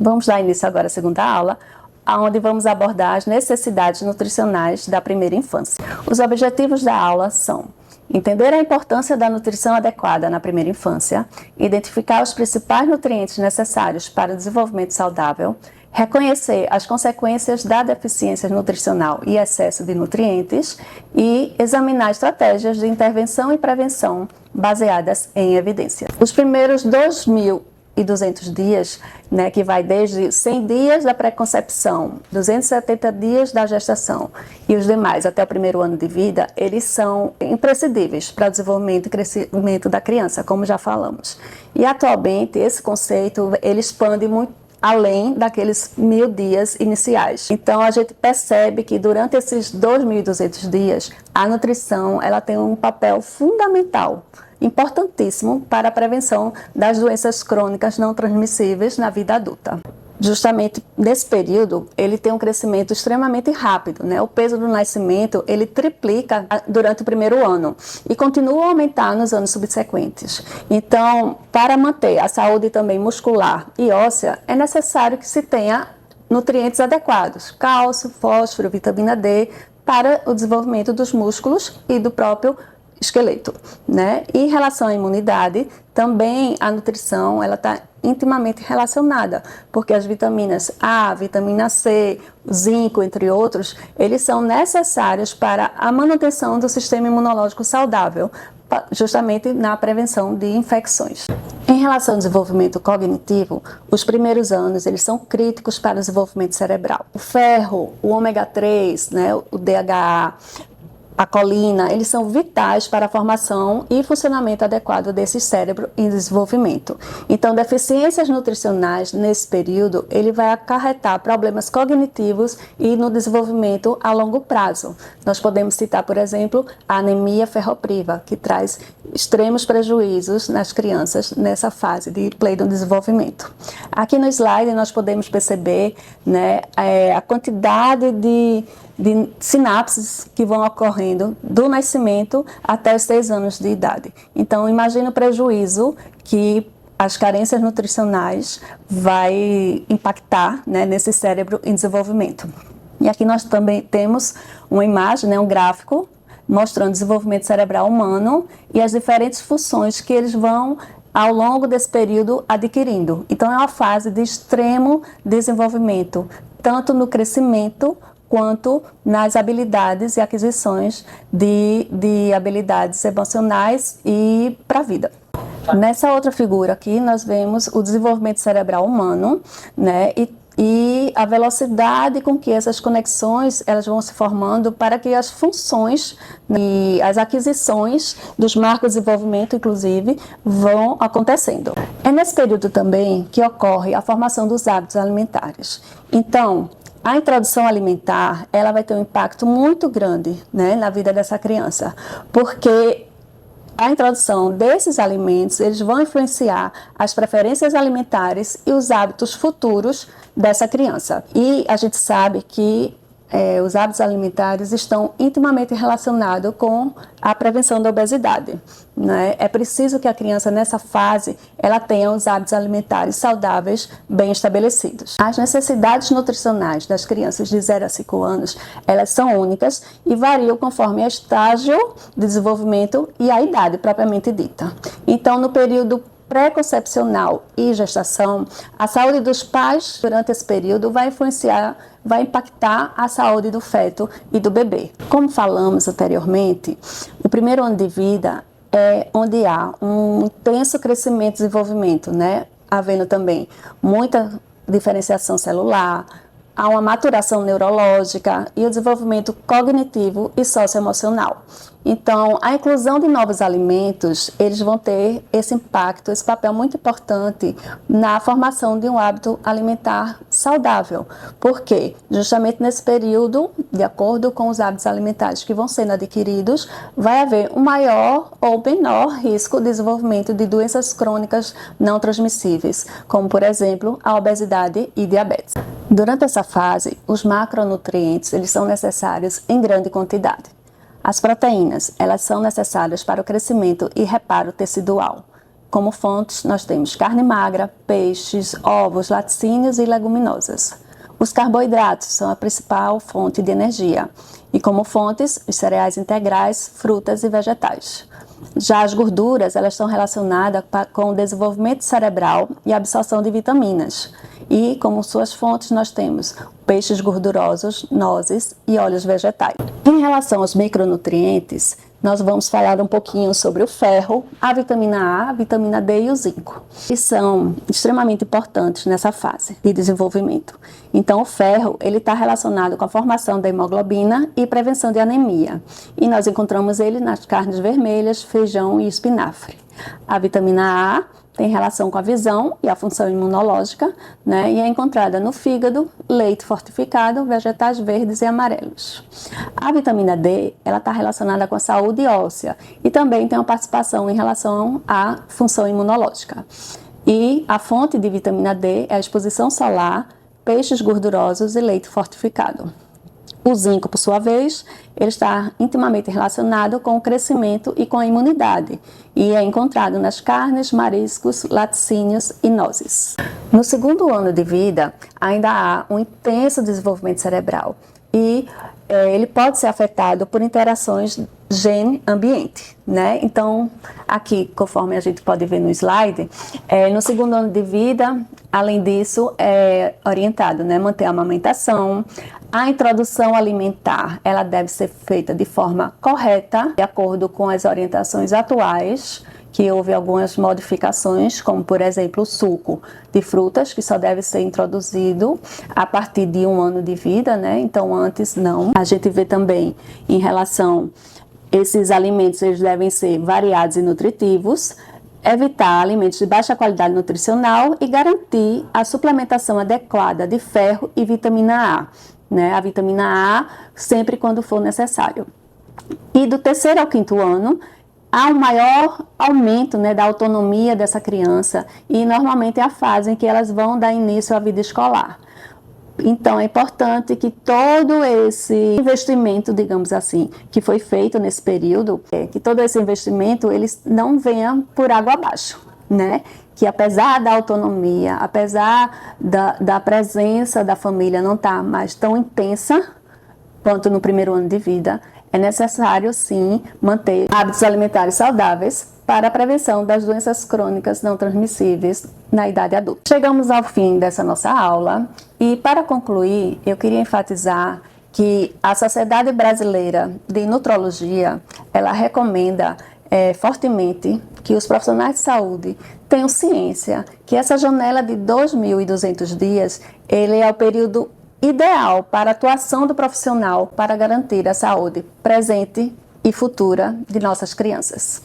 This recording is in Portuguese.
Vamos dar início agora à segunda aula, onde vamos abordar as necessidades nutricionais da primeira infância. Os objetivos da aula são entender a importância da nutrição adequada na primeira infância, identificar os principais nutrientes necessários para o desenvolvimento saudável, reconhecer as consequências da deficiência nutricional e excesso de nutrientes e examinar estratégias de intervenção e prevenção baseadas em evidência. Os primeiros 2.200 dias, que vai desde 100 dias da pré-concepção, 270 dias da gestação e os demais até o primeiro ano de vida, eles são imprescindíveis para o desenvolvimento e crescimento da criança, como já falamos. E atualmente esse conceito ele expande muito além daqueles 1.000 dias iniciais. Então a gente percebe que durante esses 2.200 dias, a nutrição ela tem um papel fundamental, importantíssimo para a prevenção das doenças crônicas não transmissíveis na vida adulta. Justamente nesse período, ele tem um crescimento extremamente rápido, O peso do nascimento, ele triplica durante o primeiro ano e continua a aumentar nos anos subsequentes. Então, para manter a saúde também muscular e óssea, é necessário que se tenha nutrientes adequados, cálcio, fósforo, vitamina D, para o desenvolvimento dos músculos e do próprio esqueleto, E em relação à imunidade, também a nutrição ela está intimamente relacionada, porque as vitaminas A, vitamina C, zinco, entre outros, eles são necessários para a manutenção do sistema imunológico saudável, justamente na prevenção de infecções. Em relação ao desenvolvimento cognitivo, os primeiros anos eles são críticos para o desenvolvimento cerebral. O ferro, o ômega 3, o DHA, a colina, eles são vitais para a formação e funcionamento adequado desse cérebro em desenvolvimento. Então, deficiências nutricionais nesse período, ele vai acarretar problemas cognitivos e no desenvolvimento a longo prazo. Nós podemos citar, por exemplo, a anemia ferropriva, que traz extremos prejuízos nas crianças nessa fase de pleno desenvolvimento. Aqui no slide nós podemos perceber a quantidade de sinapses que vão ocorrendo do nascimento até os 6 anos de idade. Então, imagine o prejuízo que as carências nutricionais vai impactar nesse cérebro em desenvolvimento. E aqui nós também temos uma imagem, um gráfico, mostrando o desenvolvimento cerebral humano e as diferentes funções que eles vão ao longo desse período adquirindo. Então, é uma fase de extremo desenvolvimento, tanto no crescimento quanto nas habilidades e aquisições de habilidades emocionais e para a vida. Nessa outra figura aqui, nós vemos o desenvolvimento cerebral humano, e a velocidade com que essas conexões elas vão se formando para que as funções e as aquisições dos marcos de desenvolvimento, inclusive, vão acontecendo. É nesse período também que ocorre a formação dos hábitos alimentares. Então, a introdução alimentar, ela vai ter um impacto muito grande, na vida dessa criança, porque a introdução desses alimentos, eles vão influenciar as preferências alimentares e os hábitos futuros dessa criança. E a gente sabe que os hábitos alimentares estão intimamente relacionados com a prevenção da obesidade. É preciso que a criança, nessa fase, ela tenha os hábitos alimentares saudáveis bem estabelecidos. As necessidades nutricionais das crianças de 0 a 5 anos, elas são únicas e variam conforme o estágio de desenvolvimento e a idade propriamente dita. Então, no período pré-concepcional e gestação, a saúde dos pais durante esse período vai impactar a saúde do feto e do bebê. Como falamos anteriormente, o primeiro ano de vida é onde há um intenso crescimento e desenvolvimento, havendo também muita diferenciação celular, há uma maturação neurológica e o desenvolvimento cognitivo e socioemocional. Então, a inclusão de novos alimentos, eles vão ter esse impacto, esse papel muito importante na formação de um hábito alimentar saudável. Porque, justamente nesse período, de acordo com os hábitos alimentares que vão sendo adquiridos, vai haver um maior ou menor risco de desenvolvimento de doenças crônicas não transmissíveis, como, por exemplo, a obesidade e diabetes. Durante essa fase, os macronutrientes, eles são necessários em grande quantidade. As proteínas, elas são necessárias para o crescimento e reparo tecidual. Como fontes, nós temos carne magra, peixes, ovos, laticínios e leguminosas. Os carboidratos são a principal fonte de energia, e como fontes, os cereais integrais, frutas e vegetais. Já as gorduras, elas estão relacionadas com o desenvolvimento cerebral e absorção de vitaminas. E como suas fontes, nós temos peixes gordurosos, nozes e óleos vegetais. Em relação aos micronutrientes, nós vamos falar um pouquinho sobre o ferro, a vitamina A, a vitamina D e o zinco, que são extremamente importantes nessa fase de desenvolvimento. Então, o ferro ele está relacionado com a formação da hemoglobina e prevenção de anemia. E nós encontramos ele nas carnes vermelhas, feijão e espinafre. A vitamina A tem relação com a visão e a função imunológica, né? E é encontrada no fígado, leite fortificado, vegetais verdes e amarelos. A vitamina D, ela está relacionada com a saúde óssea e também tem uma participação em relação à função imunológica. E a fonte de vitamina D é a exposição solar, peixes gordurosos e leite fortificado. O zinco, por sua vez, ele está intimamente relacionado com o crescimento e com a imunidade e é encontrado nas carnes, mariscos, laticínios e nozes. No segundo ano de vida, ainda há um intenso desenvolvimento cerebral e ele pode ser afetado por interações gene-ambiente, né? Então, aqui, conforme a gente pode ver no slide, no segundo ano de vida, além disso, é orientado, né? Manter a amamentação. A introdução alimentar, ela deve ser feita de forma correta, de acordo com as orientações atuais, que houve algumas modificações, como por exemplo o suco de frutas, que só deve ser introduzido a partir de 1 ano de vida, né? Então antes não. A gente vê também em relação esses alimentos, eles devem ser variados e nutritivos, evitar alimentos de baixa qualidade nutricional e garantir a suplementação adequada de ferro e vitamina A, né? A vitamina A sempre quando for necessário. E do 3º ao 5º ano, há um maior aumento, né, da autonomia dessa criança e normalmente é a fase em que elas vão dar início à vida escolar. Então é importante que todo esse investimento, digamos assim, que foi feito nesse período, que todo esse investimento ele não venha por água abaixo, né? Que apesar da autonomia, apesar da presença da família não estar mais tão intensa quanto no 1º ano de vida, é necessário, sim, manter hábitos alimentares saudáveis para a prevenção das doenças crônicas não transmissíveis na idade adulta. Chegamos ao fim dessa nossa aula e, para concluir, eu queria enfatizar que a Sociedade Brasileira de Nutrologia, ela recomenda fortemente que os profissionais de saúde tenham ciência que essa janela de 2.200 dias, ele é o período ideal para a atuação do profissional para garantir a saúde presente e futura de nossas crianças.